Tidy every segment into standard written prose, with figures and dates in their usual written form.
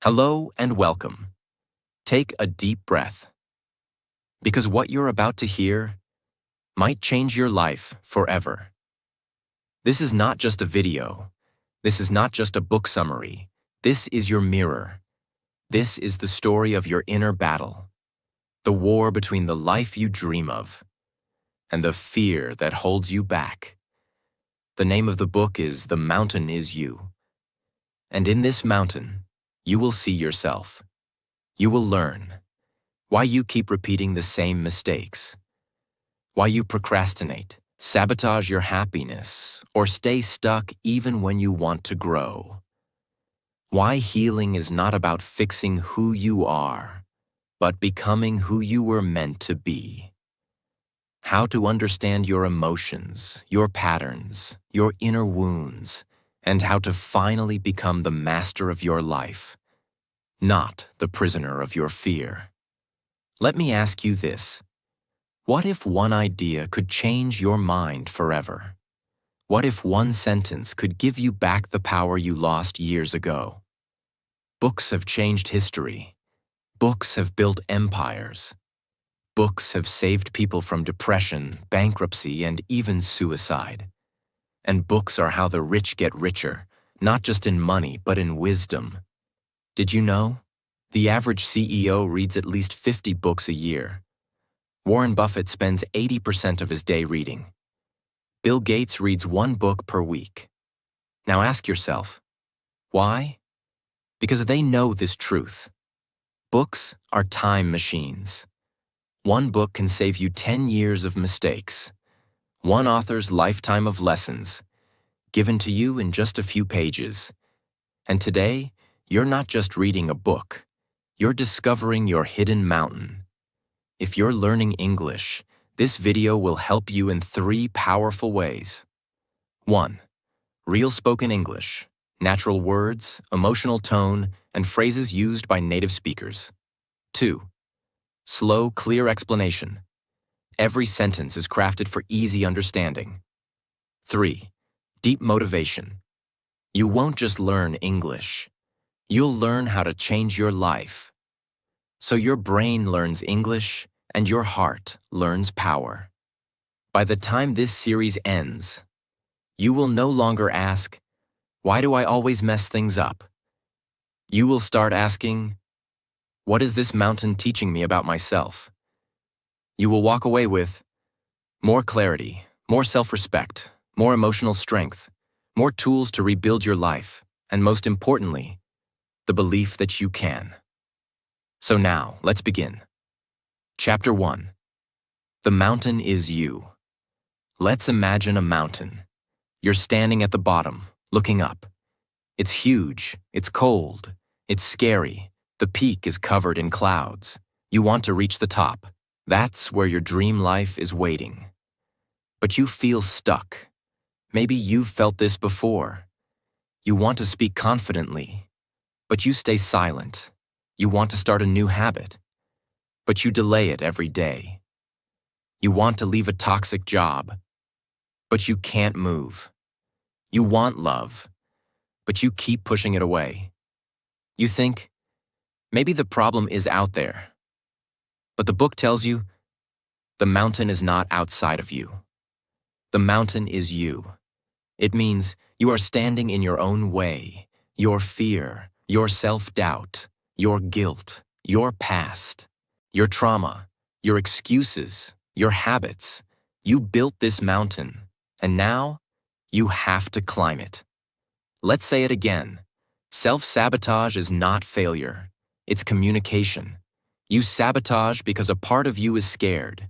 Hello and welcome. Take a deep breath, because what you're about to hear might change your life forever. This is not just a video. This is not just a book summary. This is your mirror. This is the story of your inner battle, the war between the life you dream of and the fear that holds you back. The name of the book is The Mountain Is You. And in this mountain, you will see yourself. You will learn why you keep repeating the same mistakes, why you procrastinate, sabotage your happiness, or stay stuck even when you want to grow. Why healing is not about fixing who you are, but becoming who you were meant to be. How to understand your emotions, your patterns, your inner wounds, and how to finally become the master of your life, not the prisoner of your fear. Let me ask you this. What if one idea could change your mind forever? What if one sentence could give you back the power you lost years ago? Books have changed history. Books have built empires. Books have saved people from depression, bankruptcy, and even suicide. And books are how the rich get richer, not just in money, but in wisdom. Did you know? The average CEO reads at least 50 books a year. Warren Buffett spends 80% of his day reading. Bill Gates reads one book per week. Now ask yourself, why? Because they know this truth. Books are time machines. One book can save you 10 years of mistakes. One author's lifetime of lessons, given to you in just a few pages. And today, you're not just reading a book. You're discovering your hidden mountain. If you're learning English, this video will help you in 3 powerful ways. 1. Real spoken English, natural words, emotional tone, and phrases used by native speakers. 2. Slow, clear explanation. Every sentence is crafted for easy understanding. 3. Deep motivation. You won't just learn English. You'll learn how to change your life. So your brain learns English and your heart learns power. By the time this series ends, you will no longer ask, "Why do I always mess things up?" You will start asking, "What is this mountain teaching me about myself?" You will walk away with more clarity, more self-respect, more emotional strength, more tools to rebuild your life, and most importantly, the belief that you can. So now, let's begin. Chapter 1. The Mountain Is You. Let's imagine a mountain. You're standing at the bottom, looking up. It's huge, it's cold, it's scary. The peak is covered in clouds. You want to reach the top. That's where your dream life is waiting. But you feel stuck. Maybe you've felt this before. You want to speak confidently, but you stay silent. You want to start a new habit, but you delay it every day. You want to leave a toxic job, but you can't move. You want love, but you keep pushing it away. You think, maybe the problem is out there. But the book tells you, the mountain is not outside of you. The mountain is you. It means you are standing in your own way, your fear, your self-doubt, your guilt, your past, your trauma, your excuses, your habits. You built this mountain, and now you have to climb it. Let's say it again. Self-sabotage is not failure. It's communication. You sabotage because a part of you is scared.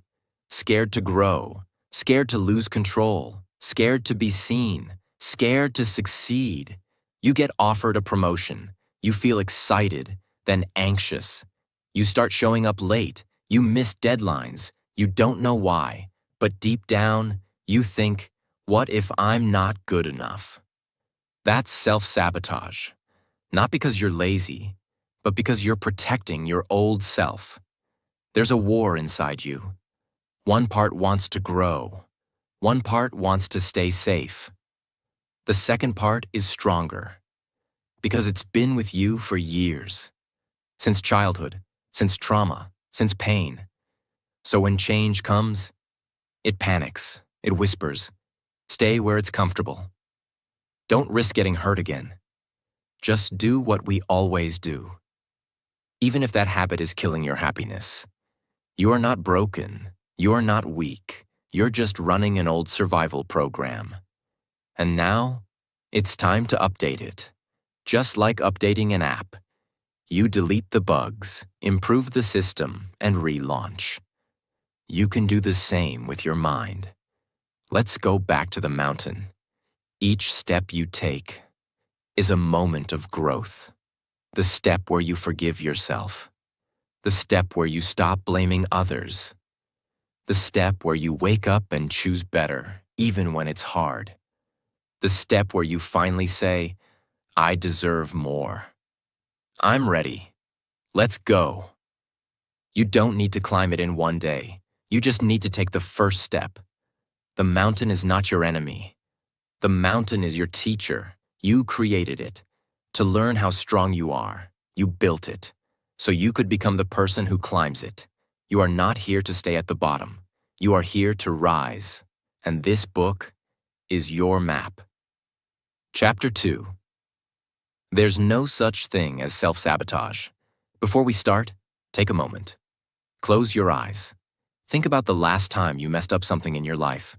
Scared to grow, scared to lose control, scared to be seen, scared to succeed. You get offered a promotion. You feel excited, then anxious. You start showing up late. You miss deadlines. You don't know why. But deep down, you think, what if I'm not good enough? That's self-sabotage. Not because you're lazy, but because you're protecting your old self. There's a war inside you. One part wants to grow. One part wants to stay safe. The second part is stronger. Because it's been with you for years. Since childhood, since trauma, since pain. So when change comes, it panics, it whispers, stay where it's comfortable. Don't risk getting hurt again. Just do what we always do. Even if that habit is killing your happiness. You're not broken, you're not weak, you're just running an old survival program. And now, it's time to update it. Just like updating an app. You delete the bugs, improve the system, and relaunch. You can do the same with your mind. Let's go back to the mountain. Each step you take is a moment of growth. The step where you forgive yourself. The step where you stop blaming others. The step where you wake up and choose better, even when it's hard. The step where you finally say, I deserve more. I'm ready. Let's go. You don't need to climb it in one day. You just need to take the first step. The mountain is not your enemy. The mountain is your teacher. You created it. To learn how strong you are, you built it. So you could become the person who climbs it. You are not here to stay at the bottom. You are here to rise. And this book is your map. Chapter 2. There's no such thing as self-sabotage. Before we start, take a moment. Close your eyes. Think about the last time you messed up something in your life.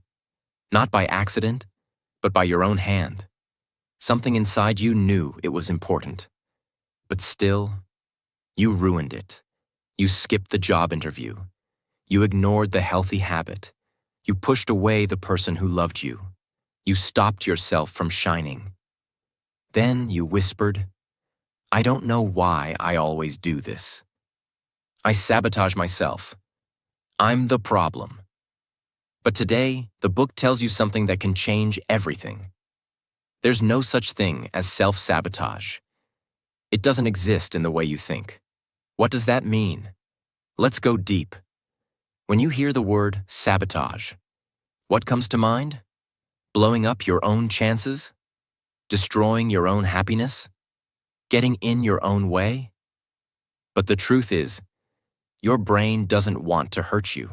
Not by accident, but by your own hand. Something inside you knew it was important. But still, you ruined it. You skipped the job interview. You ignored the healthy habit. You pushed away the person who loved you. You stopped yourself from shining. Then you whispered, I don't know why I always do this. I sabotage myself. I'm the problem. But today, the book tells you something that can change everything. There's no such thing as self-sabotage. It doesn't exist in the way you think. What does that mean? Let's go deep. When you hear the word sabotage, what comes to mind? Blowing up your own chances? Destroying your own happiness? Getting in your own way? But the truth is, your brain doesn't want to hurt you.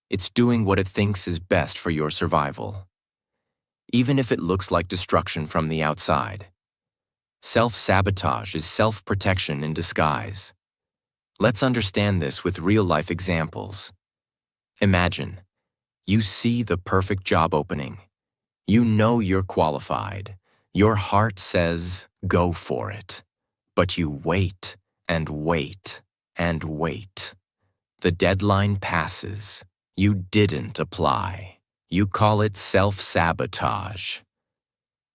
It's doing what it thinks is best for your survival. Even if it looks like destruction from the outside. Self-sabotage is self-protection in disguise. Let's understand this with real-life examples. Imagine, you see the perfect job opening. You know you're qualified. Your heart says, go for it. But you wait and wait and wait. The deadline passes. You didn't apply. You call it self-sabotage.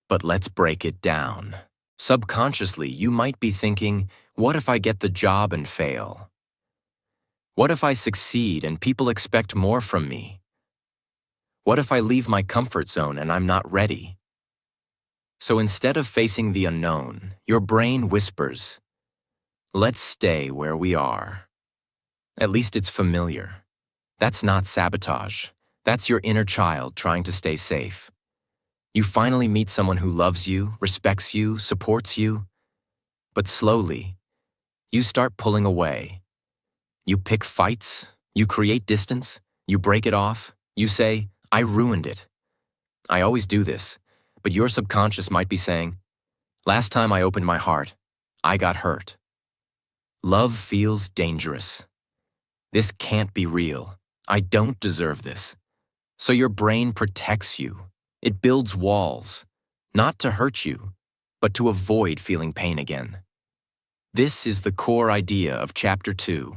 But let's break it down. Subconsciously, you might be thinking, what if I get the job and fail? What if I succeed and people expect more from me? What if I leave my comfort zone and I'm not ready? So instead of facing the unknown, your brain whispers, let's stay where we are. At least it's familiar. That's not sabotage. That's your inner child trying to stay safe. You finally meet someone who loves you, respects you, supports you. But slowly, you start pulling away. You pick fights, you create distance, you break it off, you say, I ruined it. I always do this, but your subconscious might be saying, last time I opened my heart, I got hurt. Love feels dangerous. This can't be real. I don't deserve this. So your brain protects you. It builds walls, not to hurt you, but to avoid feeling pain again. This is the core idea of Chapter 2.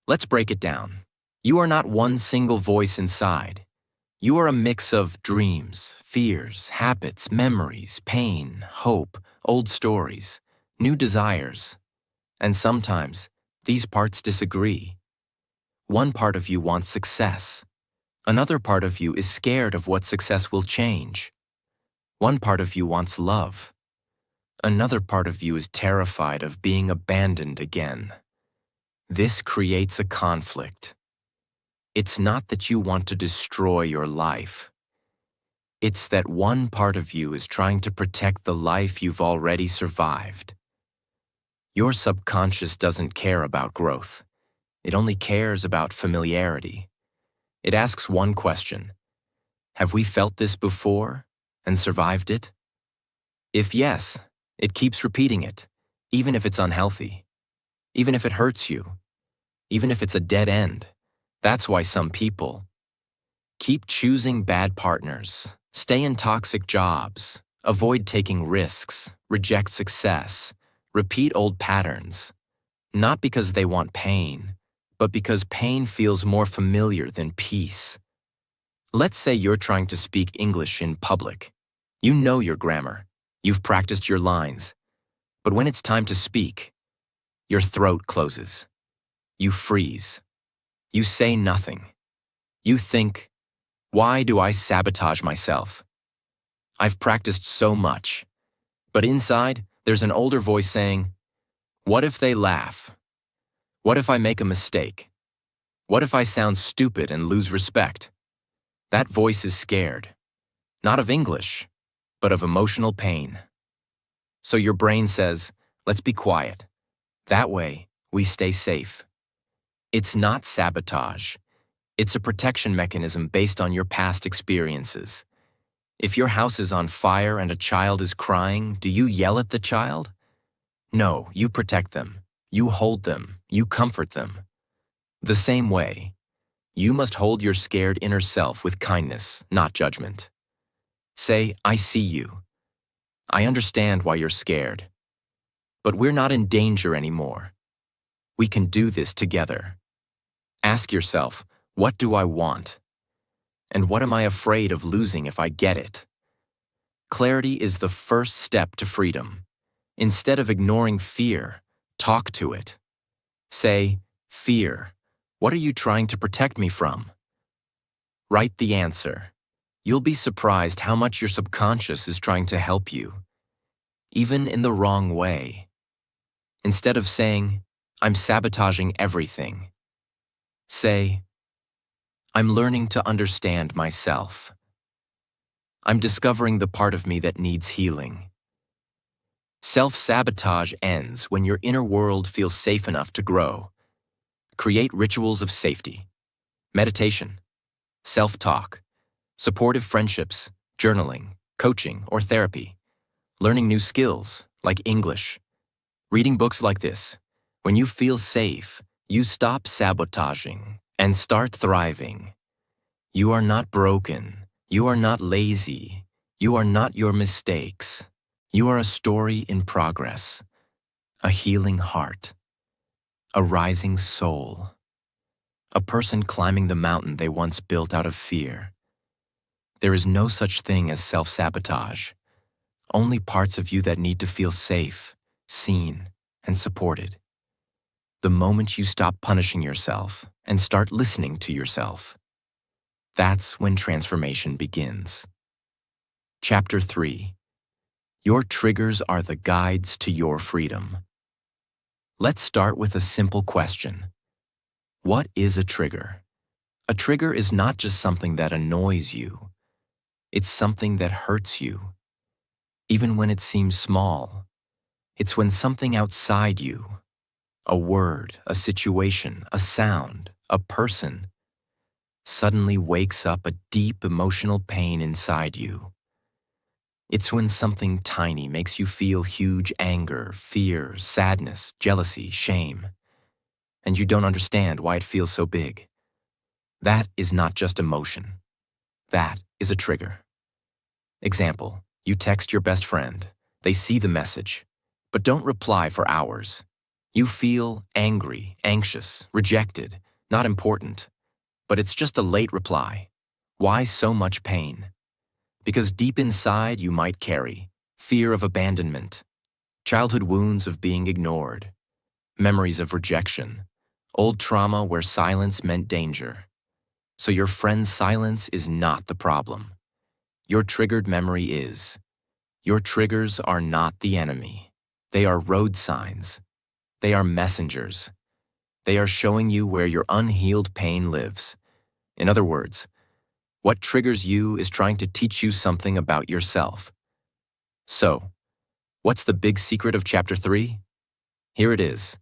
Let's break it down. You are not one single voice inside. You are a mix of dreams, fears, habits, memories, pain, hope, old stories, new desires. And sometimes, these parts disagree. One part of you wants success. Another part of you is scared of what success will change. One part of you wants love. Another part of you is terrified of being abandoned again. This creates a conflict. It's not that you want to destroy your life. It's that one part of you is trying to protect the life you've already survived. Your subconscious doesn't care about growth. It only cares about familiarity. It asks one question: have we felt this before and survived it? If yes, it keeps repeating it, even if it's unhealthy, even if it hurts you, even if it's a dead end. That's why some people keep choosing bad partners, stay in toxic jobs, avoid taking risks, reject success, repeat old patterns, not because they want pain, but because pain feels more familiar than peace. Let's say you're trying to speak English in public. You know your grammar. You've practiced your lines. But when it's time to speak, your throat closes. You freeze. You say nothing. You think, why do I sabotage myself? I've practiced so much. But inside, there's an older voice saying, what if they laugh? What if I make a mistake? What if I sound stupid and lose respect? That voice is scared, not of English, but of emotional pain. So your brain says, let's be quiet. That way, we stay safe. It's not sabotage. It's a protection mechanism based on your past experiences. If your house is on fire and a child is crying, do you yell at the child? No, you protect them. You hold them. You comfort them. The same way, you must hold your scared inner self with kindness, not judgment. Say, I see you. I understand why you're scared. But we're not in danger anymore. We can do this together. Ask yourself, what do I want? And what am I afraid of losing if I get it? Clarity is the first step to freedom. Instead of ignoring fear, talk to it. Say, fear, what are you trying to protect me from? Write the answer. You'll be surprised how much your subconscious is trying to help you, even in the wrong way. Instead of saying, I'm sabotaging everything, say, I'm learning to understand myself. I'm discovering the part of me that needs healing. Self-sabotage ends when your inner world feels safe enough to grow. Create rituals of safety. Meditation, self-talk, supportive friendships, journaling, coaching, or therapy. Learning new skills, like English. Reading books like this. When you feel safe, you stop sabotaging and start thriving. You are not broken. You are not lazy. You are not your mistakes. You are a story in progress, a healing heart, a rising soul, a person climbing the mountain they once built out of fear. There is no such thing as self-sabotage, only parts of you that need to feel safe, seen, and supported. The moment you stop punishing yourself and start listening to yourself, that's when transformation begins. Chapter 3. Your triggers are the guides to your freedom. Let's start with a simple question. What is a trigger? A trigger is not just something that annoys you. It's something that hurts you. Even when it seems small, it's when something outside you, a word, a situation, a sound, a person, suddenly wakes up a deep emotional pain inside you. It's when something tiny makes you feel huge anger, fear, sadness, jealousy, shame, and you don't understand why it feels so big. That is not just emotion. That is a trigger. Example, you text your best friend. They see the message, but don't reply for hours. You feel angry, anxious, rejected, not important, but it's just a late reply. Why so much pain? Because deep inside you might carry fear of abandonment, childhood wounds of being ignored, memories of rejection, old trauma where silence meant danger. So your friend's silence is not the problem. Your triggered memory is. Your triggers are not the enemy. They are road signs. They are messengers. They are showing you where your unhealed pain lives. In other words, What triggers you is trying to teach you something about yourself. So, what's the big secret of Chapter 3? Here it is.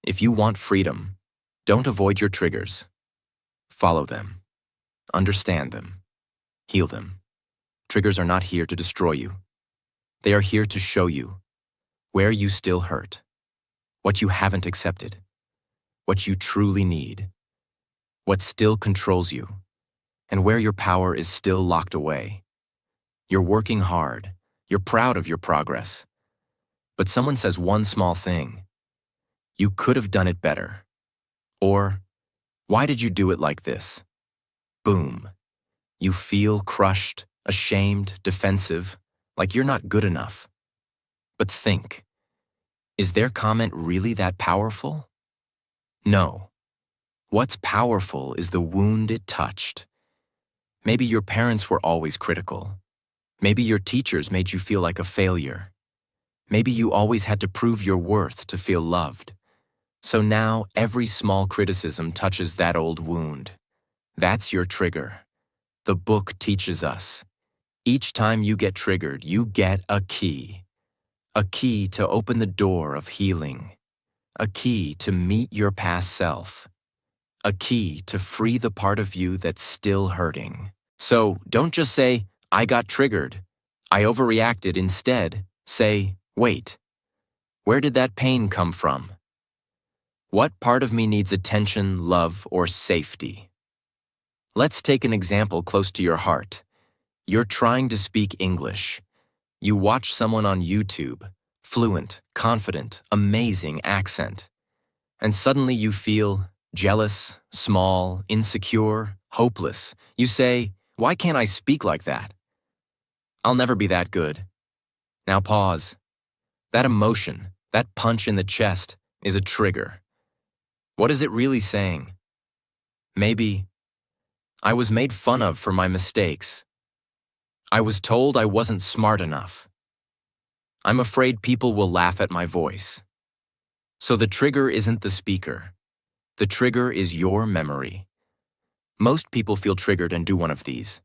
If you want freedom, don't avoid your triggers. Follow them. Understand them. Heal them. Triggers are not here to destroy you. They are here to show you where you still hurt, what you haven't accepted, what you truly need, what still controls you, and where your power is still locked away. You're working hard. You're proud of your progress. But someone says one small thing. You could have done it better. Or, why did you do it like this? Boom. You feel crushed, ashamed, defensive, like you're not good enough. But think, is their comment really that powerful? No. What's powerful is the wound it touched. Maybe your parents were always critical. Maybe your teachers made you feel like a failure. Maybe you always had to prove your worth to feel loved. So now every small criticism touches that old wound. That's your trigger. The book teaches us. Each time you get triggered, you get a key. A key to open the door of healing. A key to meet your past self. A key to free the part of you that's still hurting. So don't just say, I got triggered. I overreacted. Instead, say, wait, where did that pain come from? What part of me needs attention, love, or safety? Let's take an example close to your heart. You're trying to speak English. You watch someone on YouTube, fluent, confident, amazing accent. And suddenly you feel jealous, small, insecure, hopeless. You say, why can't I speak like that? I'll never be that good. Now pause. That emotion, that punch in the chest, is a trigger. What is it really saying? Maybe, I was made fun of for my mistakes. I was told I wasn't smart enough. I'm afraid people will laugh at my voice. So the trigger isn't the speaker. The trigger is your memory. Most people feel triggered and do one of these.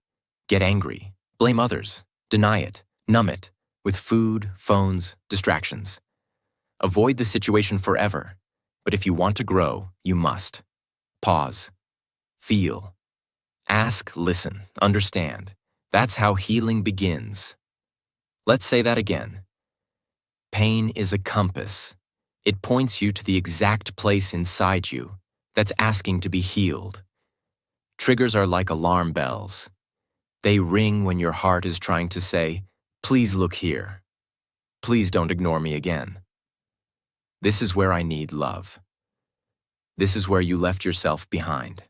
Get angry, blame others, deny it, numb it, with food, phones, distractions. Avoid the situation forever, but if you want to grow, you must. Pause. Feel. Ask, listen, understand. That's how healing begins. Let's say that again. Pain is a compass. It points you to the exact place inside you that's asking to be healed. Triggers are like alarm bells. They ring when your heart is trying to say, please look here. Please don't ignore me again. This is where I need love. This is where you left yourself behind.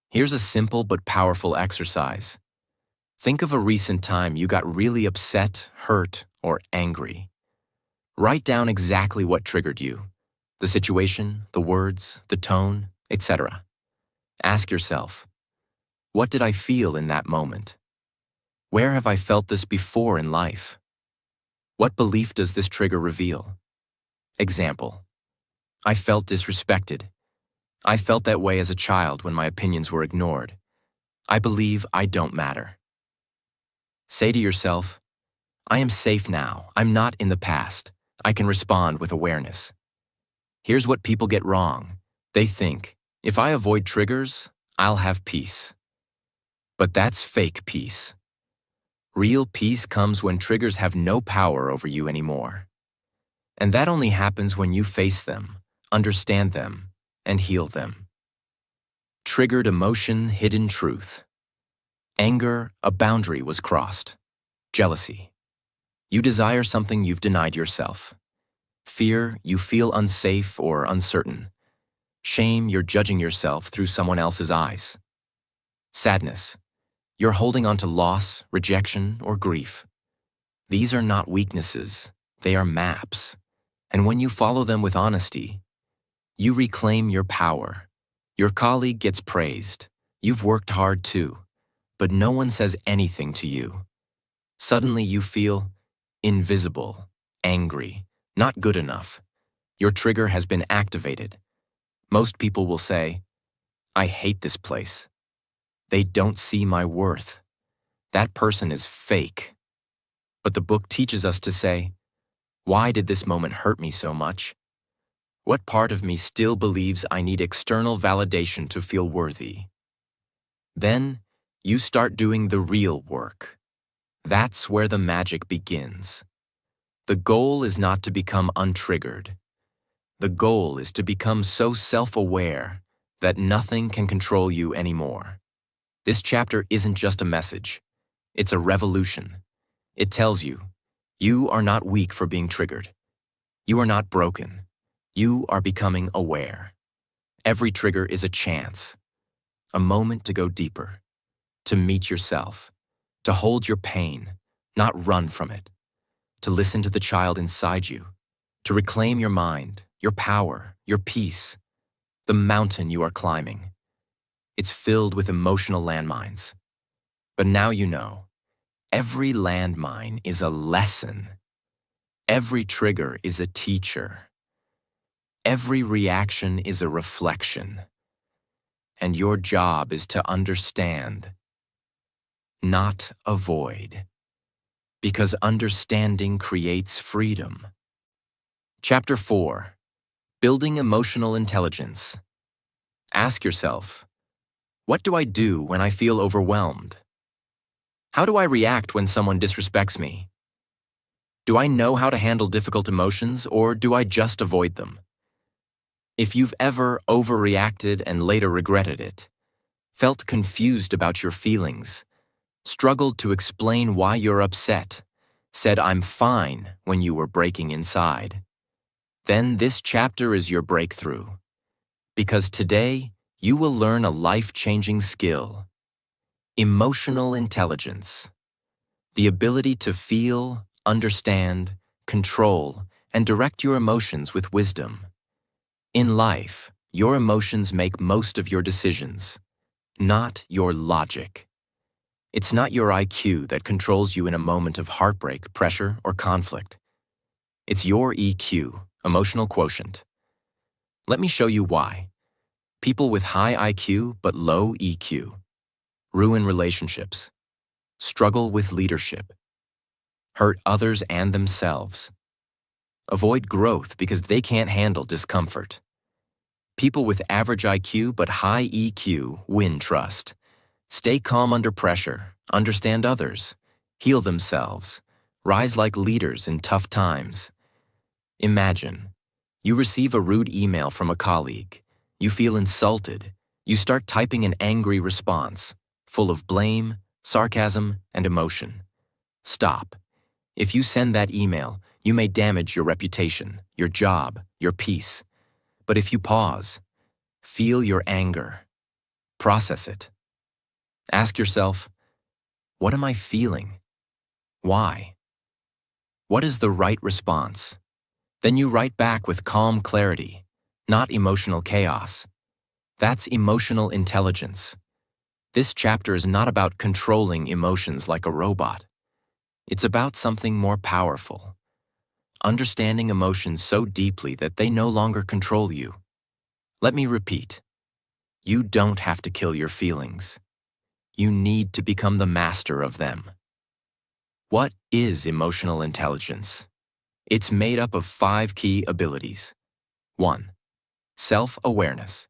Here's a simple but powerful exercise. Think of a recent time you got really upset, hurt, or angry. Write down exactly what triggered you, the situation, the words, the tone, etc. Ask yourself, what did I feel in that moment? Where have I felt this before in life? What belief does this trigger reveal? Example, I felt disrespected. I felt that way as a child when my opinions were ignored. I believe I don't matter. Say to yourself, I am safe now. I'm not in the past. I can respond with awareness. Here's what people get wrong. They think, if I avoid triggers, I'll have peace. But that's fake peace. Real peace comes when triggers have no power over you anymore. And that only happens when you face them, understand them, and heal them. Triggered emotion, hidden truth. Anger, a boundary was crossed. Jealousy. You desire something you've denied yourself. Fear, you feel unsafe or uncertain. Shame, you're judging yourself through someone else's eyes. Sadness, you're holding on to loss, rejection, or grief. These are not weaknesses, they are maps. And when you follow them with honesty, you reclaim your power. Your colleague gets praised. You've worked hard too, but no one says anything to you. Suddenly you feel invisible, angry, not good enough. Your trigger has been activated. Most people will say, I hate this place. They don't see my worth. That person is fake. But the book teaches us to say, why did this moment hurt me so much? What part of me still believes I need external validation to feel worthy? Then, you start doing the real work. That's where the magic begins. The goal is not to become untriggered. The goal is to become so self-aware that nothing can control you anymore. This chapter isn't just a message. It's a revolution. It tells you, you are not weak for being triggered. You are not broken. You are becoming aware. Every trigger is a chance, a moment to go deeper, to meet yourself, to hold your pain, not run from it, to listen to the child inside you, to reclaim your mind, your power, your peace, the mountain you are climbing. It's filled with emotional landmines. But now you know, every landmine is a lesson. Every trigger is a teacher. Every reaction is a reflection. And your job is to understand, not avoid, because understanding creates freedom. Chapter 4. Building Emotional Intelligence. Ask yourself, what do I do when I feel overwhelmed? How do I react when someone disrespects me? Do I know how to handle difficult emotions, or do I just avoid them? If you've ever overreacted and later regretted it, felt confused about your feelings, struggled to explain why you're upset, said I'm fine when you were breaking inside, then this chapter is your breakthrough. Because today, you will learn a life-changing skill: emotional intelligence. The ability to feel, understand, control, and direct your emotions with wisdom. In life, your emotions make most of your decisions, not your logic. It's not your IQ that controls you in a moment of heartbreak, pressure, or conflict. It's your EQ, emotional quotient. Let me show you why. People with high IQ but low EQ ruin relationships, struggle with leadership, hurt others and themselves, avoid growth because they can't handle discomfort. People with average IQ but high EQ win trust, stay calm under pressure, understand others, heal themselves, rise like leaders in tough times. Imagine, you receive a rude email from a colleague. You feel insulted. You start typing an angry response, full of blame, sarcasm, and emotion. Stop. If you send that email, you may damage your reputation, your job, your peace. But if you pause, feel your anger, process it. Ask yourself, what am I feeling? Why? What is the right response? Then you write back with calm clarity, not emotional chaos. That's emotional intelligence. This chapter is not about controlling emotions like a robot. It's about something more powerful. Understanding emotions so deeply that they no longer control you. Let me repeat. You don't have to kill your feelings. You need to become the master of them. What is emotional intelligence? It's made up of 5 key abilities. 1. Self-awareness.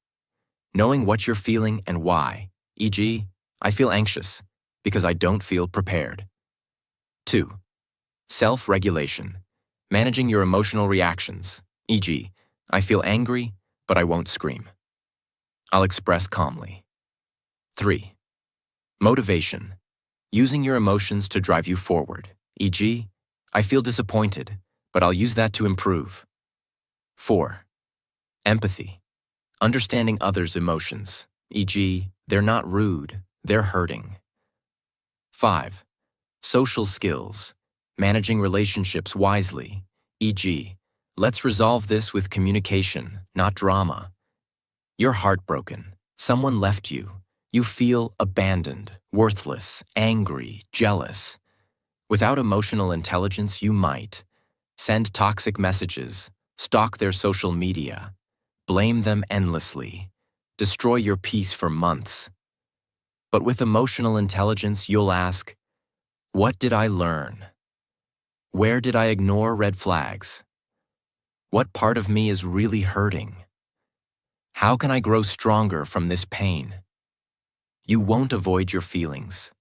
Knowing what you're feeling and why, e.g., I feel anxious because I don't feel prepared. 2. Self-regulation. Managing your emotional reactions, e.g., I feel angry, but I won't scream. I'll express calmly. 3. Motivation. Using your emotions to drive you forward, e.g., I feel disappointed, but I'll use that to improve. 4. Empathy. Understanding others' emotions, e.g., they're not rude, they're hurting. 5. Social skills. Managing relationships wisely, e.g., let's resolve this with communication, not drama. You're heartbroken. Someone left you. You feel abandoned, worthless, angry, jealous. Without emotional intelligence, you might send toxic messages, stalk their social media, blame them endlessly, destroy your peace for months. But with emotional intelligence, you'll ask, what did I learn? Where did I ignore red flags? What part of me is really hurting? How can I grow stronger from this pain? You won't avoid your feelings.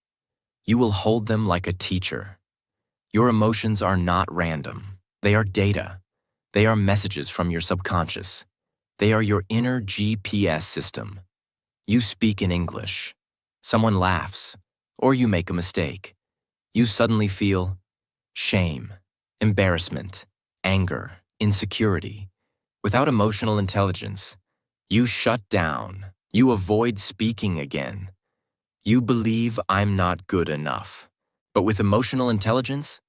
You will hold them like a teacher. Your emotions are not random. They are data. They are messages from your subconscious. They are your inner GPS system. You speak in English. Someone laughs, or you make a mistake. You suddenly feel shame, embarrassment, anger, insecurity. Without emotional intelligence, you shut down. You avoid speaking again. You believe I'm not good enough. But with emotional intelligence,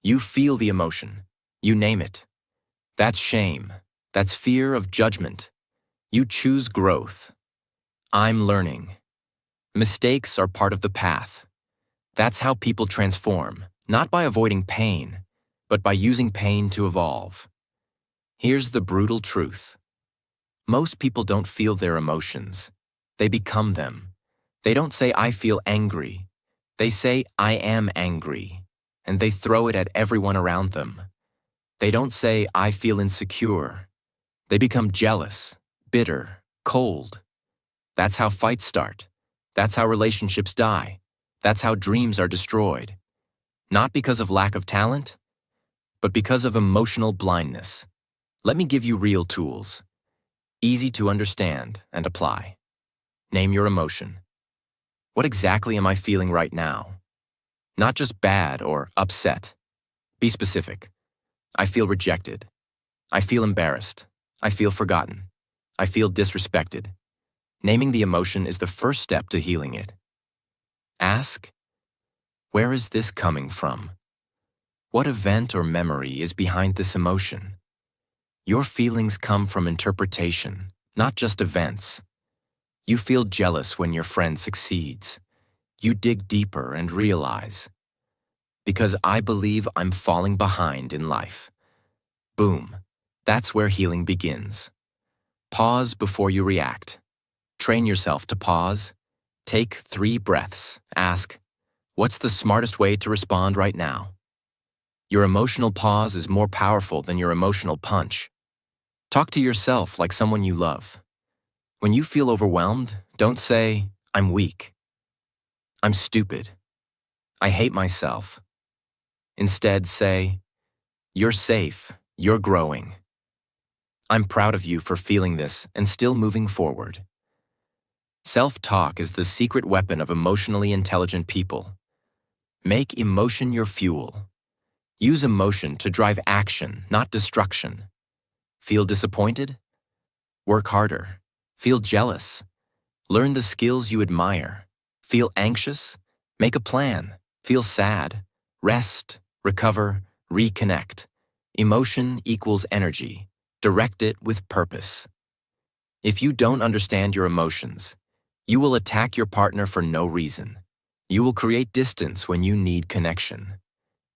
you feel the emotion. You name it. That's shame. That's fear of judgment. You choose growth. I'm learning. Mistakes are part of the path. That's how people transform, not by avoiding pain, but by using pain to evolve. Here's the brutal truth. Most people don't feel their emotions. They become them. They don't say, I feel angry. They say, I am angry, and they throw it at everyone around them. They don't say, I feel insecure. They become jealous, bitter, cold. That's how fights start. That's how relationships die. That's how dreams are destroyed. Not because of lack of talent, but because of emotional blindness. Let me give you real tools. Easy to understand and apply. Name your emotion. What exactly am I feeling right now? Not just bad or upset. Be specific. I feel rejected. I feel embarrassed. I feel forgotten. I feel disrespected. Naming the emotion is the first step to healing it. Ask, where is this coming from? What event or memory is behind this emotion? Your feelings come from interpretation, not just events. You feel jealous when your friend succeeds. You dig deeper and realize, because I believe I'm falling behind in life. Boom. That's where healing begins. Pause before you react. Train yourself to pause. Take 3 breaths. Ask, what's the smartest way to respond right now? Your emotional pause is more powerful than your emotional punch. Talk to yourself like someone you love. When you feel overwhelmed, don't say, I'm weak. I'm stupid. I hate myself. Instead, say, you're safe. You're growing. I'm proud of you for feeling this and still moving forward. Self-talk is the secret weapon of emotionally intelligent people. Make emotion your fuel. Use emotion to drive action, not destruction. Feel disappointed? Work harder. Feel jealous? Learn the skills you admire. Feel anxious? Make a plan. Feel sad? Rest, recover, reconnect. Emotion equals energy. Direct it with purpose. If you don't understand your emotions, you will attack your partner for no reason. You will create distance when you need connection.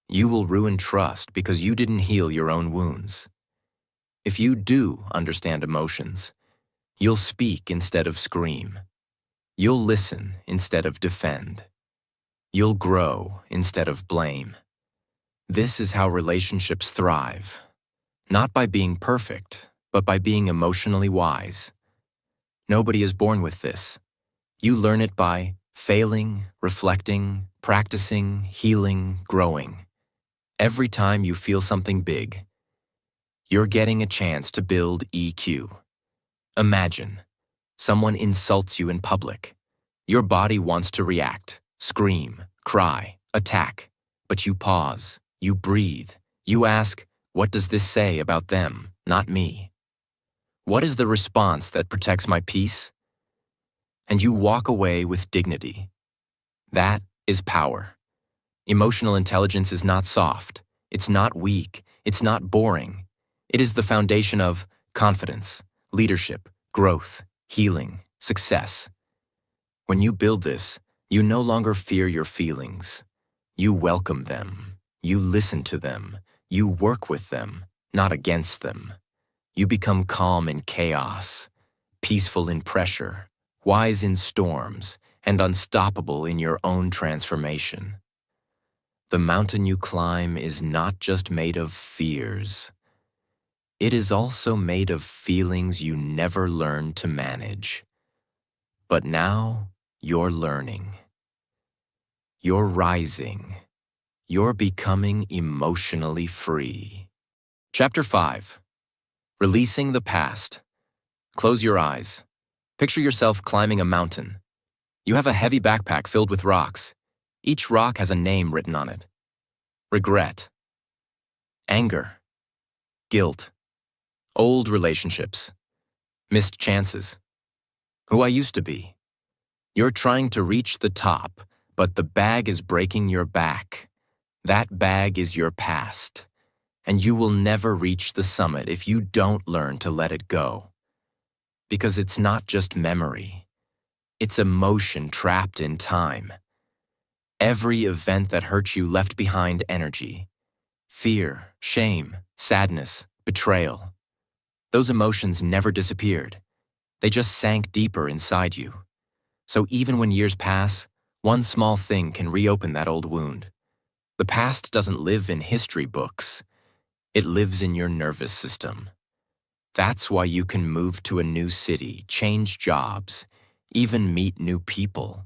You will ruin trust because you didn't heal your own wounds. If you do understand emotions, you'll speak instead of scream. You'll listen instead of defend. You'll grow instead of blame. This is how relationships thrive. Not by being perfect, but by being emotionally wise. Nobody is born with this. You learn it by failing, reflecting, practicing, healing, growing. Every time you feel something big, you're getting a chance to build EQ. Imagine, someone insults you in public. Your body wants to react, scream, cry, attack. But you pause, you breathe, you ask, what does this say about them, not me? What is the response that protects my peace? And you walk away with dignity. That is power. Emotional intelligence is not soft. It's not weak. It's not boring. It is the foundation of confidence, leadership, growth, healing, success. When you build this, you no longer fear your feelings. You welcome them. You listen to them. You work with them, not against them. You become calm in chaos, peaceful in pressure, wise in storms, and unstoppable in your own transformation. The mountain you climb is not just made of fears. It is also made of feelings you never learned to manage. But now you're learning. You're rising. You're becoming emotionally free. Chapter 5. Releasing the past. Close your eyes. Picture yourself climbing a mountain. You have a heavy backpack filled with rocks. Each rock has a name written on it. Regret. Anger. Guilt. Old relationships. Missed chances. Who I used to be. You're trying to reach the top, but the bag is breaking your back. That bag is your past, and you will never reach the summit if you don't learn to let it go. Because it's not just memory. It's emotion trapped in time. Every event that hurt you left behind energy. Fear, shame, sadness, betrayal. Those emotions never disappeared. They just sank deeper inside you. So even when years pass, one small thing can reopen that old wound. The past doesn't live in history books. It lives in your nervous system. That's why you can move to a new city, change jobs, even meet new people,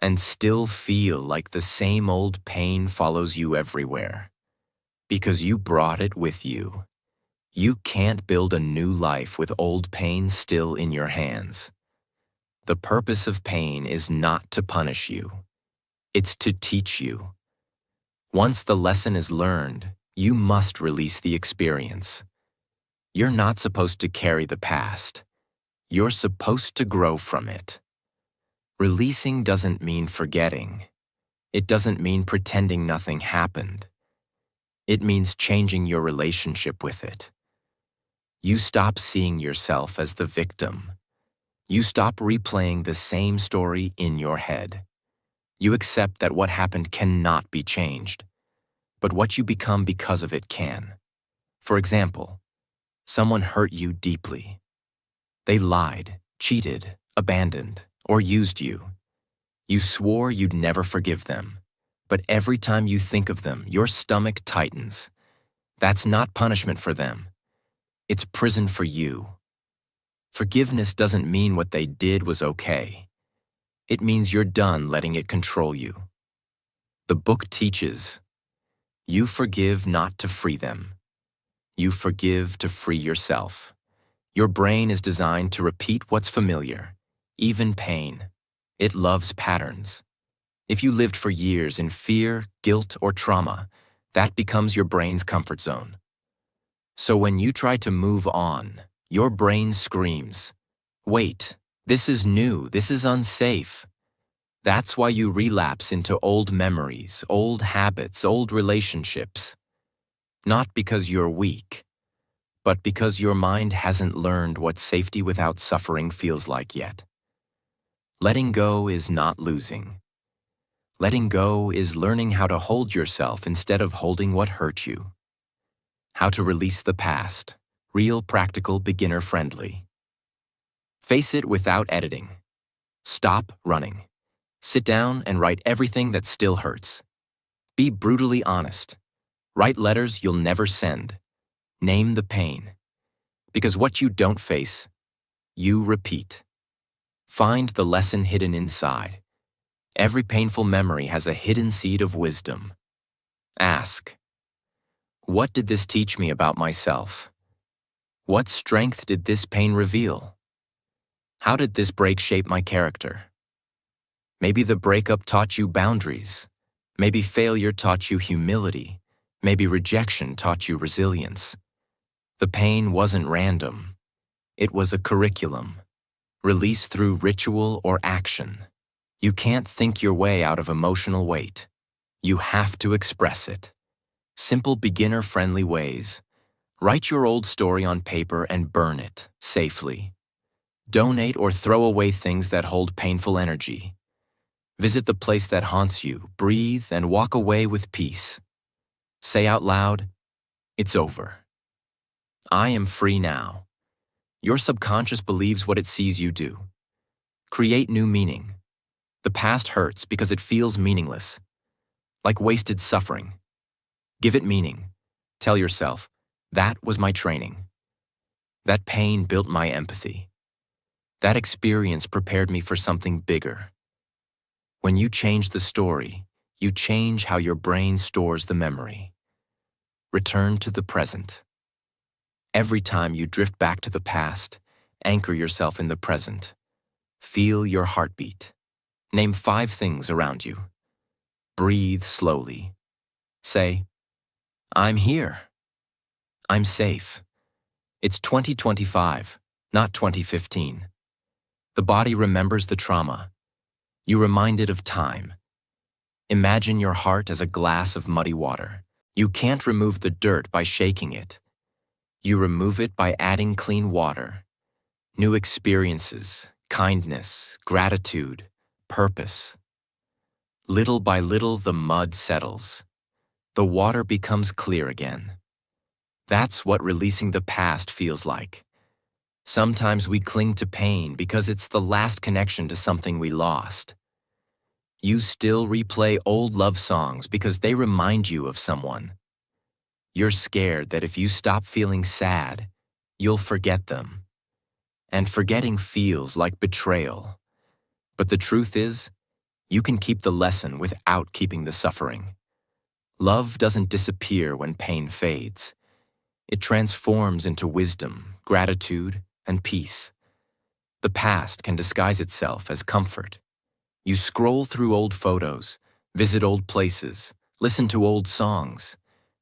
and still feel like the same old pain follows you everywhere. Because you brought it with you. You can't build a new life with old pain still in your hands. The purpose of pain is not to punish you. It's to teach you. Once the lesson is learned, you must release the experience. You're not supposed to carry the past. You're supposed to grow from it. Releasing doesn't mean forgetting. It doesn't mean pretending nothing happened. It means changing your relationship with it. You stop seeing yourself as the victim. You stop replaying the same story in your head. You accept that what happened cannot be changed, but what you become because of it can. For example, someone hurt you deeply. They lied, cheated, abandoned, or used you. You swore you'd never forgive them, but every time you think of them, your stomach tightens. That's not punishment for them. It's prison for you. Forgiveness doesn't mean what they did was okay. It means you're done letting it control you. The book teaches, you forgive not to free them. You forgive to free yourself. Your brain is designed to repeat what's familiar, even pain. It loves patterns. If you lived for years in fear, guilt, or trauma, that becomes your brain's comfort zone. So when you try to move on, your brain screams, "Wait, this is new, this is unsafe." That's why you relapse into old memories, old habits, old relationships. Not because you're weak, but because your mind hasn't learned what safety without suffering feels like yet. Letting go is not losing. Letting go is learning how to hold yourself instead of holding what hurt you. How to release the past, real, practical, beginner-friendly. Face it without editing. Stop running. Sit down and write everything that still hurts. Be brutally honest. Write letters you'll never send. Name the pain. Because what you don't face, you repeat. Find the lesson hidden inside. Every painful memory has a hidden seed of wisdom. Ask, what did this teach me about myself? What strength did this pain reveal? How did this break shape my character? Maybe the breakup taught you boundaries. Maybe failure taught you humility. Maybe rejection taught you resilience. The pain wasn't random. It was a curriculum. Released through ritual or action. You can't think your way out of emotional weight. You have to express it. Simple beginner-friendly ways. Write your old story on paper and burn it safely. Donate or throw away things that hold painful energy. Visit the place that haunts you, breathe, and walk away with peace. Say out loud, "It's over. I am free now." Your subconscious believes what it sees you do. Create new meaning. The past hurts because it feels meaningless, like wasted suffering. Give it meaning. Tell yourself, that was my training. That pain built my empathy. That experience prepared me for something bigger. When you change the story, you change how your brain stores the memory. Return to the present. Every time you drift back to the past, anchor yourself in the present. Feel your heartbeat. Name 5 things around you. Breathe slowly. Say, I'm here. I'm safe. It's 2025, not 2015. The body remembers the trauma. You remind it of time. Imagine your heart as a glass of muddy water. You can't remove the dirt by shaking it. You remove it by adding clean water. New experiences, kindness, gratitude, purpose. Little by little, the mud settles. The water becomes clear again. That's what releasing the past feels like. Sometimes we cling to pain because it's the last connection to something we lost. You still replay old love songs because they remind you of someone. You're scared that if you stop feeling sad, you'll forget them. And forgetting feels like betrayal. But the truth is, you can keep the lesson without keeping the suffering. Love doesn't disappear when pain fades. It transforms into wisdom, gratitude, and peace. The past can disguise itself as comfort. You scroll through old photos, visit old places, listen to old songs.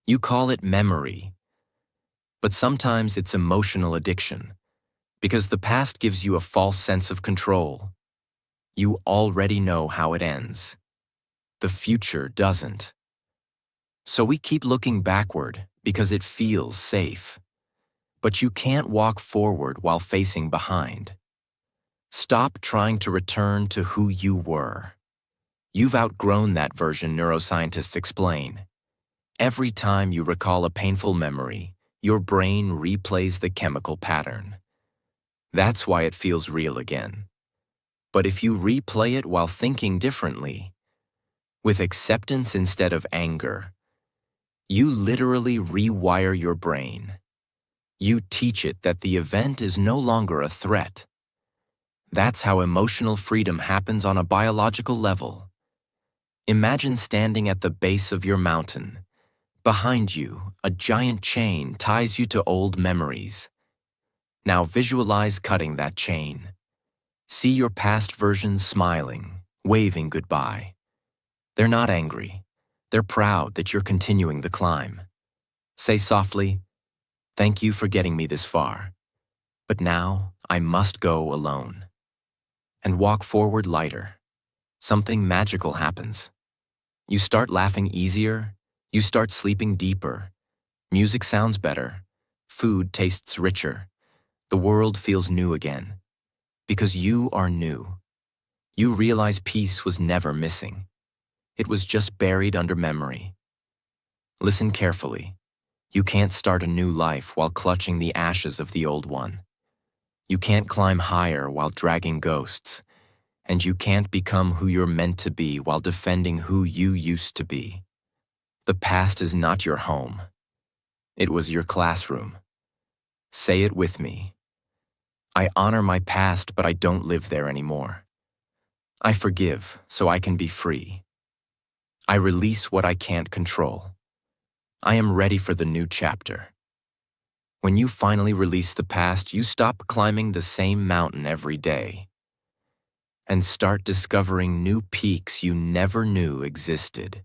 You call it memory. But sometimes it's emotional addiction, because the past gives you a false sense of control. You already know how it ends. The future doesn't. So we keep looking backward because it feels safe. But you can't walk forward while facing behind. Stop trying to return to who you were. You've outgrown that version, neuroscientists explain. Every time you recall a painful memory, your brain replays the chemical pattern. That's why it feels real again. But if you replay it while thinking differently, with acceptance instead of anger, you literally rewire your brain. You teach it that the event is no longer a threat. That's how emotional freedom happens on a biological level. Imagine standing at the base of your mountain. Behind you, a giant chain ties you to old memories. Now visualize cutting that chain. See your past versions smiling, waving goodbye. They're not angry. They're proud that you're continuing the climb. Say softly, "Thank you for getting me this far. But now I must go alone." And walk forward lighter. Something magical happens. You start laughing easier. You start sleeping deeper. Music sounds better. Food tastes richer. The world feels new again. Because you are new. You realize peace was never missing. It was just buried under memory. Listen carefully. You can't start a new life while clutching the ashes of the old one. You can't climb higher while dragging ghosts. And you can't become who you're meant to be while defending who you used to be. The past is not your home. It was your classroom. Say it with me. I honor my past, but I don't live there anymore. I forgive so I can be free. I release what I can't control. I am ready for the new chapter. When you finally release the past, you stop climbing the same mountain every day and start discovering new peaks you never knew existed.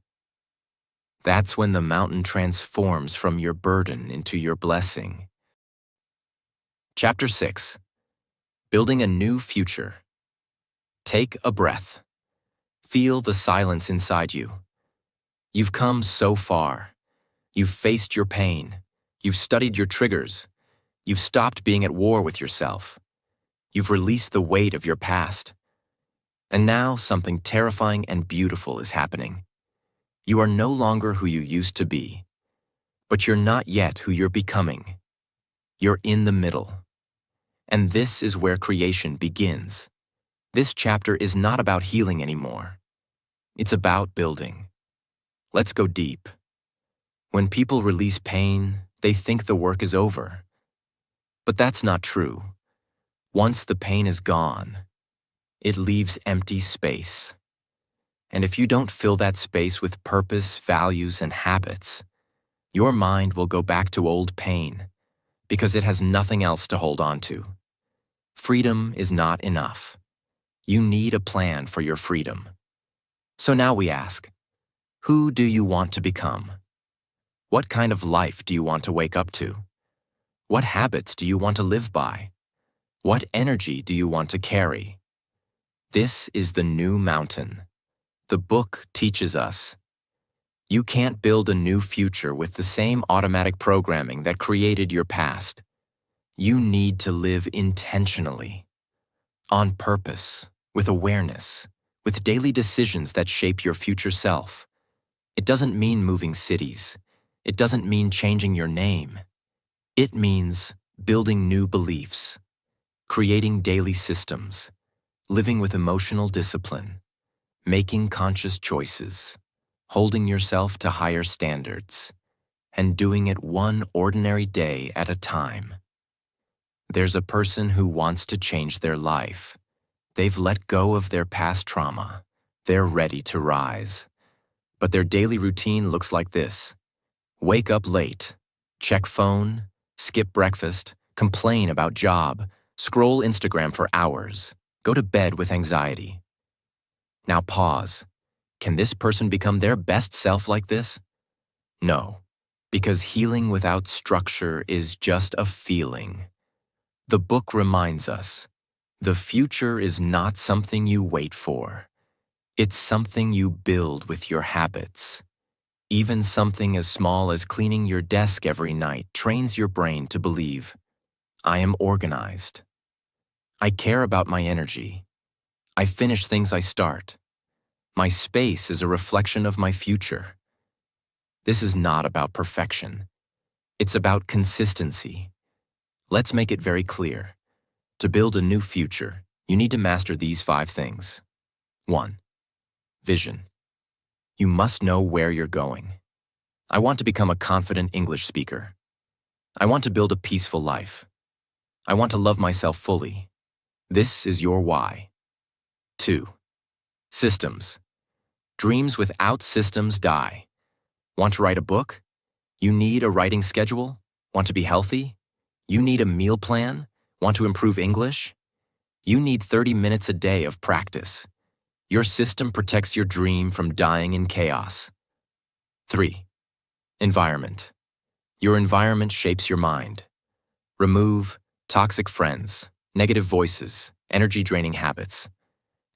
That's when the mountain transforms from your burden into your blessing. Chapter 6. Building a New Future. Take a breath. Feel the silence inside you. You've come so far. You've faced your pain. You've studied your triggers. You've stopped being at war with yourself. You've released the weight of your past. And now something terrifying and beautiful is happening. You are no longer who you used to be, but you're not yet who you're becoming. You're in the middle. And this is where creation begins. This chapter is not about healing anymore. It's about building. Let's go deep. When people release pain, they think the work is over. But that's not true. Once the pain is gone, it leaves empty space. And if you don't fill that space with purpose, values, and habits, your mind will go back to old pain because it has nothing else to hold on to. Freedom is not enough. You need a plan for your freedom. So now we ask, who do you want to become? What kind of life do you want to wake up to? What habits do you want to live by? What energy do you want to carry? This is the new mountain. The book teaches us. You can't build a new future with the same automatic programming that created your past. You need to live intentionally, on purpose, with awareness, with daily decisions that shape your future self. It doesn't mean moving cities. It doesn't mean changing your name. It means building new beliefs, creating daily systems, living with emotional discipline, making conscious choices, holding yourself to higher standards, and doing it one ordinary day at a time. There's a person who wants to change their life. They've let go of their past trauma. They're ready to rise. But their daily routine looks like this. Wake up late, check phone, skip breakfast, complain about job, scroll Instagram for hours, go to bed with anxiety. Now pause. Can this person become their best self like this? No, because healing without structure is just a feeling. The book reminds us, the future is not something you wait for. It's something you build with your habits. Even something as small as cleaning your desk every night trains your brain to believe, I am organized. I care about my energy. I finish things I start. My space is a reflection of my future. This is not about perfection. It's about consistency. Let's make it very clear. To build a new future, you need to master these 5 things. 1. Vision. You must know where you're going. I want to become a confident English speaker. I want to build a peaceful life. I want to love myself fully. This is your why. 2. Systems. Dreams without systems die. Want to write a book? You need a writing schedule? Want to be healthy? You need a meal plan? Want to improve English? You need 30 minutes a day of practice. Your system protects your dream from dying in chaos. 3. Environment. Your environment shapes your mind. Remove toxic friends, negative voices, energy-draining habits.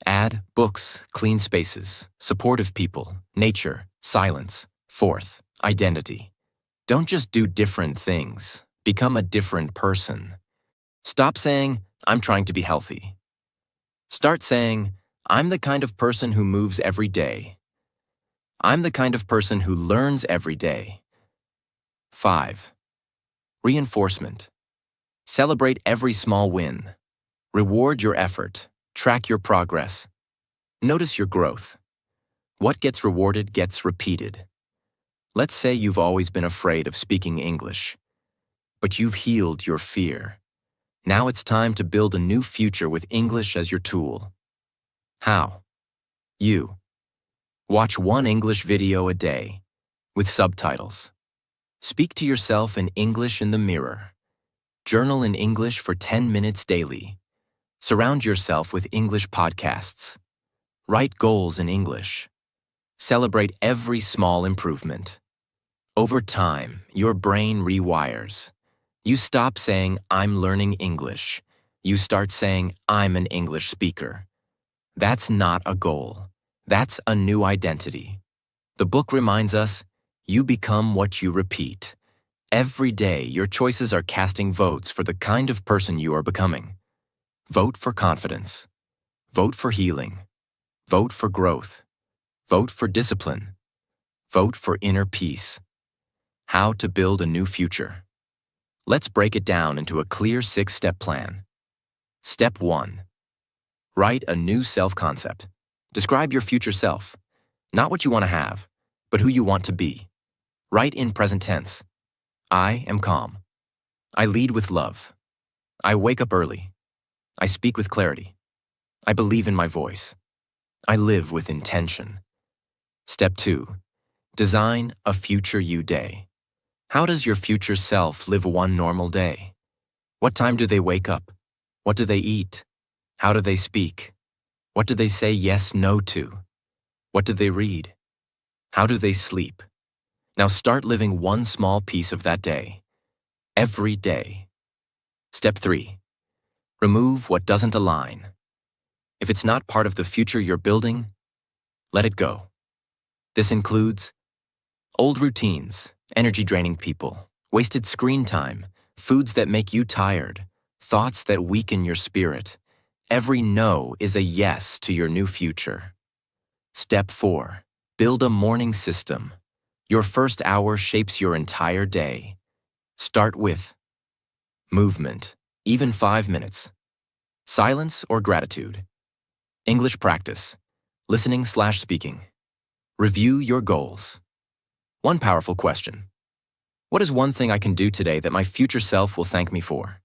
Add books, clean spaces, supportive people, nature, silence. 4th, identity. Don't just do different things. Become a different person. Stop saying, I'm trying to be healthy. Start saying, I'm the kind of person who moves every day. I'm the kind of person who learns every day. 5. Reinforcement. Celebrate every small win. Reward your effort. Track your progress. Notice your growth. What gets rewarded gets repeated. Let's say you've always been afraid of speaking English, but you've healed your fear. Now it's time to build a new future with English as your tool. How? You. Watch 1 English video a day, with subtitles. Speak to yourself in English in the mirror. Journal in English for 10 minutes daily. Surround yourself with English podcasts. Write goals in English. Celebrate every small improvement. Over time, your brain rewires. You stop saying, I'm learning English. You start saying, I'm an English speaker. That's not a goal. That's a new identity. The book reminds us, you become what you repeat. Every day, your choices are casting votes for the kind of person you are becoming. Vote for confidence. Vote for healing. Vote for growth. Vote for discipline. Vote for inner peace. How to build a new future. Let's break it down into a clear 6-step plan. Step 1. Write a new self-concept. Describe your future self. Not what you want to have, but who you want to be. Write in present tense. I am calm. I lead with love. I wake up early. I speak with clarity. I believe in my voice. I live with intention. Step 2. Design a future you day. How does your future self live one normal day? What time do they wake up? What do they eat? How do they speak? What do they say yes, no to? What do they read? How do they sleep? Now start living one small piece of that day. Every day. Step 3. Remove what doesn't align. If it's not part of the future you're building, let it go. This includes old routines, energy-draining people, wasted screen time, foods that make you tired, thoughts that weaken your spirit. Every no is a yes to your new future. Step 4. Build a morning system. Your first hour shapes your entire day. Start with movement, even 5 minutes. Silence or gratitude. English practice, listening/speaking. Review your goals. One powerful question. What is one thing I can do today that my future self will thank me for?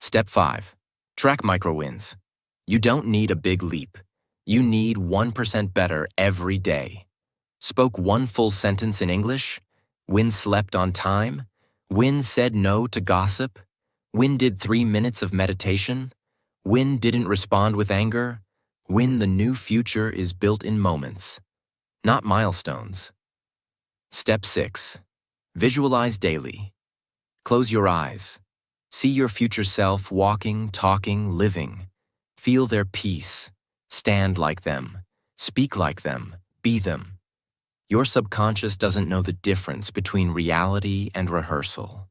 Step 5. Track micro-wins. You don't need a big leap. You need 1% better every day. Spoke one full sentence in English? When slept on time? When said no to gossip? When did 3 minutes of meditation? When didn't respond with anger? When the new future is built in moments, not milestones. Step 6. Visualize daily. Close your eyes. See your future self walking, talking, living. Feel their peace. Stand like them. Speak like them. Be them. Your subconscious doesn't know the difference between reality and rehearsal.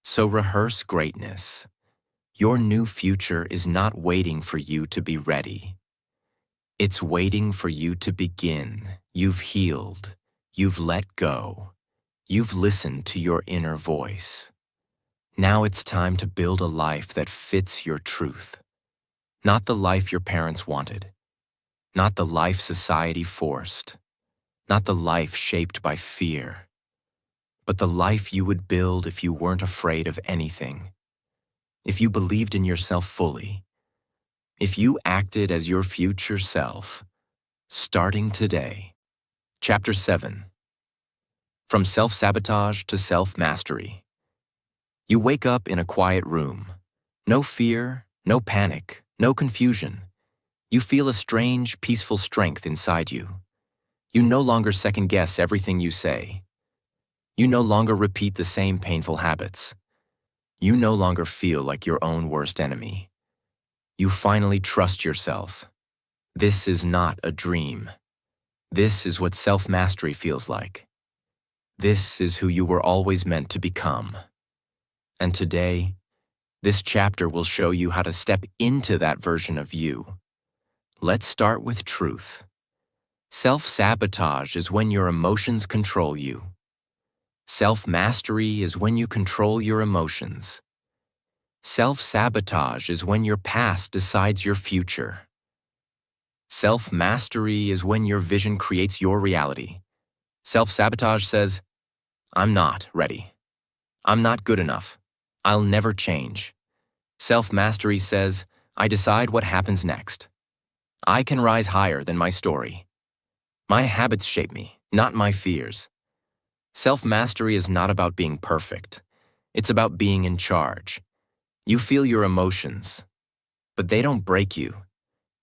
So rehearse greatness. Your new future is not waiting for you to be ready. It's waiting for you to begin. You've healed. You've let go. You've listened to your inner voice. Now it's time to build a life that fits your truth. Not the life your parents wanted. Not the life society forced. Not the life shaped by fear. But the life you would build if you weren't afraid of anything. If you believed in yourself fully. If you acted as your future self, starting today. Chapter 7. From self-sabotage to self-mastery. You wake up in a quiet room. No fear, no panic, no confusion. You feel a strange, peaceful strength inside you. You no longer second-guess everything you say. You no longer repeat the same painful habits. You no longer feel like your own worst enemy. You finally trust yourself. This is not a dream. This is what self-mastery feels like. This is who you were always meant to become. And today, this chapter will show you how to step into that version of you. Let's start with truth. Self-sabotage is when your emotions control you. Self-mastery is when you control your emotions. Self-sabotage is when your past decides your future. Self-mastery is when your vision creates your reality. Self-sabotage says, I'm not ready. I'm not good enough. I'll never change. Self-mastery says, I decide what happens next. I can rise higher than my story. My habits shape me, not my fears. Self-mastery is not about being perfect. It's about being in charge. You feel your emotions, but they don't break you.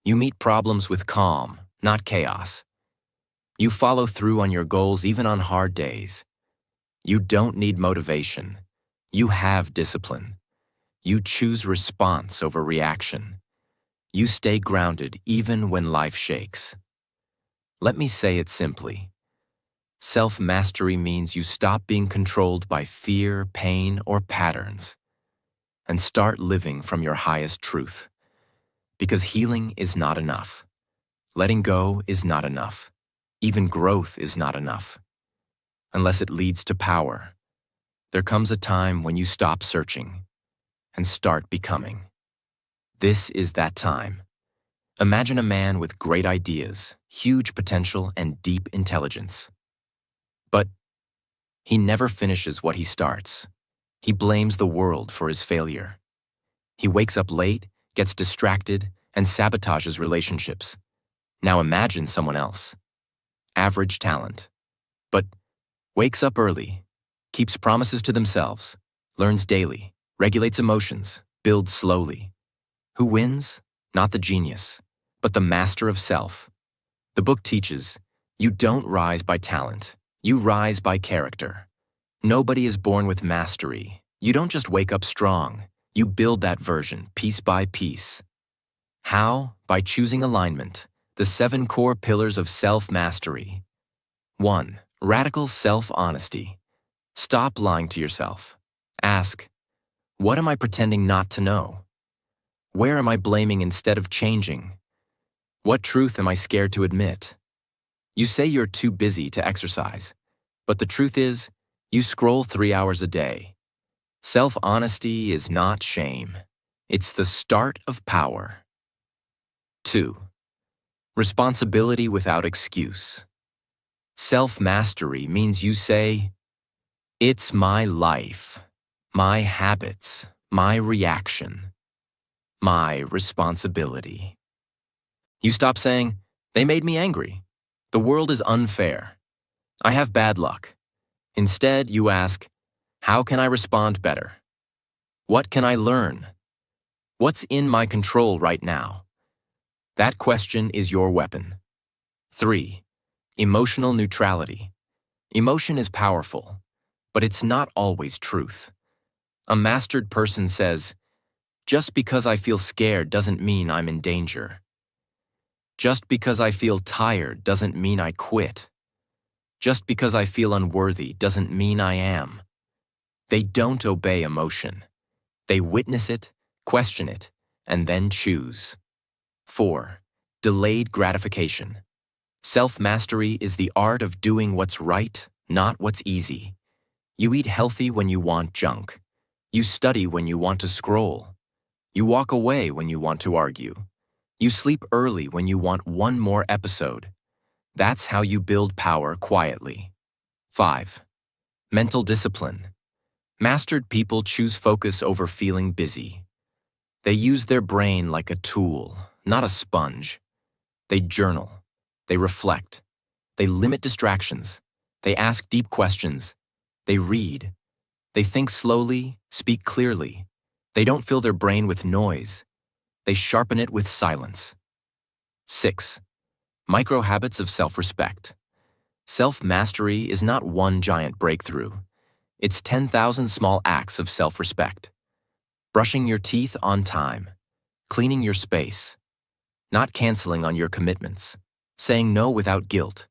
You meet problems with calm, not chaos. You follow through on your goals even on hard days. You don't need motivation. You have discipline. You choose response over reaction. You stay grounded even when life shakes. Let me say it simply. Self-mastery means you stop being controlled by fear, pain, or patterns, and start living from your highest truth. Because healing is not enough. Letting go is not enough. Even growth is not enough. Unless it leads to power. There comes a time when you stop searching and start becoming. This is that time. Imagine a man with great ideas, huge potential, and deep intelligence. But he never finishes what he starts. He blames the world for his failure. He wakes up late, gets distracted, and sabotages relationships. Now imagine someone else. Average talent. But wakes up early, keeps promises to themselves, learns daily, regulates emotions, builds slowly. Who wins? Not the genius, but the master of self. The book teaches, you don't rise by talent, you rise by character. Nobody is born with mastery. You don't just wake up strong, you build that version piece by piece. How? By choosing alignment, the 7 core pillars of self-mastery. 1. Radical self-honesty. Stop lying to yourself. Ask, what am I pretending not to know? Where am I blaming instead of changing? What truth am I scared to admit? You say you're too busy to exercise, but the truth is, you scroll 3 hours a day. Self-honesty is not shame. It's the start of power. 2. Responsibility without excuse. Self-mastery means you say, it's my life, my habits, my reaction, my responsibility. You stop saying, they made me angry. The world is unfair. I have bad luck. Instead, you ask, how can I respond better? What can I learn? What's in my control right now? That question is your weapon. 3. Emotional neutrality. Emotion is powerful, but it's not always truth. A mastered person says, just because I feel scared doesn't mean I'm in danger. Just because I feel tired doesn't mean I quit. Just because I feel unworthy doesn't mean I am. They don't obey emotion. They witness it, question it, and then choose. 4. Delayed gratification. Self-mastery is the art of doing what's right, not what's easy. You eat healthy when you want junk. You study when you want to scroll. You walk away when you want to argue. You sleep early when you want one more episode. That's how you build power quietly. 5. Mental discipline. Mastered people choose focus over feeling busy. They use their brain like a tool, not a sponge. They journal. They reflect. They limit distractions. They ask deep questions. They read. They think slowly, speak clearly. They don't fill their brain with noise. They sharpen it with silence. 6. Micro habits of self-respect. Self-mastery is not one giant breakthrough. It's 10,000 small acts of self-respect. Brushing your teeth on time. Cleaning your space. Not canceling on your commitments. Saying no without guilt.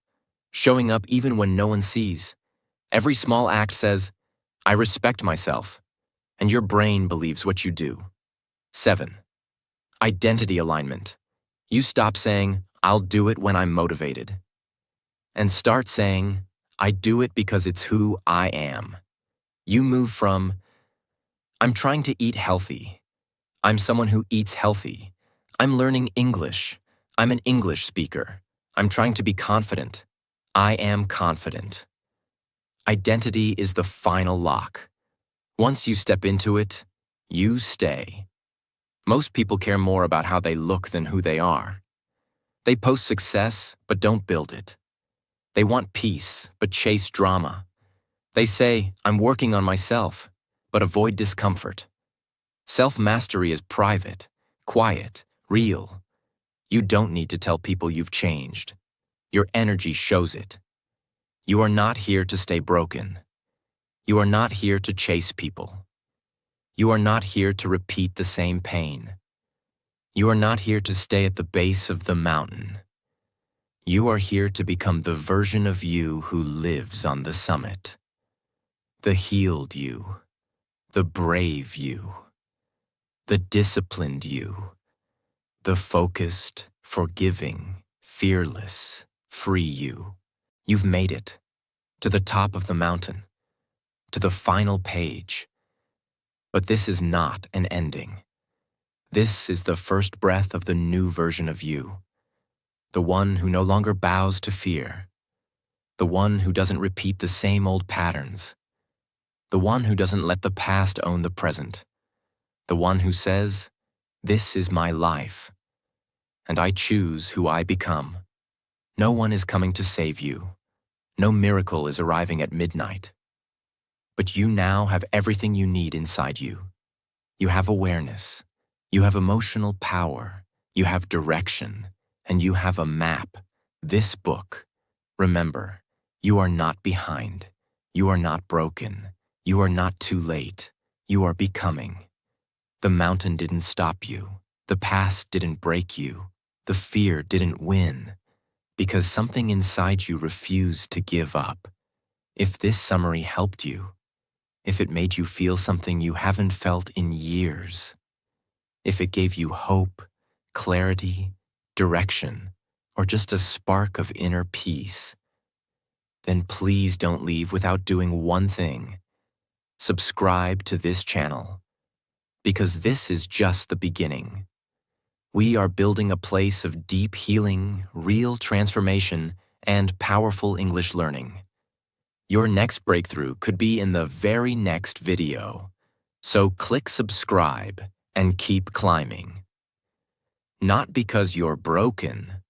Showing up even when no one sees. Every small act says, I respect myself, and your brain believes what you do. 7. Identity alignment. You stop saying, I'll do it when I'm motivated, and start saying, I do it because it's who I am. You move from, I'm trying to eat healthy. I'm someone who eats healthy. I'm learning English. I'm an English speaker. I'm trying to be confident. I am confident. Identity is the final lock. Once you step into it, you stay. Most people care more about how they look than who they are. They post success, but don't build it. They want peace, but chase drama. They say, I'm working on myself, but avoid discomfort. Self-mastery is private, quiet, real. You don't need to tell people you've changed. Your energy shows it. You are not here to stay broken. You are not here to chase people. You are not here to repeat the same pain. You are not here to stay at the base of the mountain. You are here to become the version of you who lives on the summit. The healed you, the brave you, the disciplined you, the focused, forgiving, fearless, free you. You've made it to the top of the mountain, to the final page. But this is not an ending. This is the first breath of the new version of you, the one who no longer bows to fear, the one who doesn't repeat the same old patterns, the one who doesn't let the past own the present, the one who says, "This is my life, and I choose who I become." No one is coming to save you. No miracle is arriving at midnight. But you now have everything you need inside you. You have awareness, you have emotional power, you have direction, and you have a map, this book. Remember, you are not behind. You are not broken. You are not too late. You are becoming. The mountain didn't stop you. The past didn't break you. The fear didn't win. Because something inside you refused to give up. If this summary helped you, if it made you feel something you haven't felt in years, if it gave you hope, clarity, direction, or just a spark of inner peace, then please don't leave without doing one thing. Subscribe to this channel, because this is just the beginning. We are building a place of deep healing, real transformation, and powerful English learning. Your next breakthrough could be in the very next video. So click subscribe and keep climbing. Not because you're broken,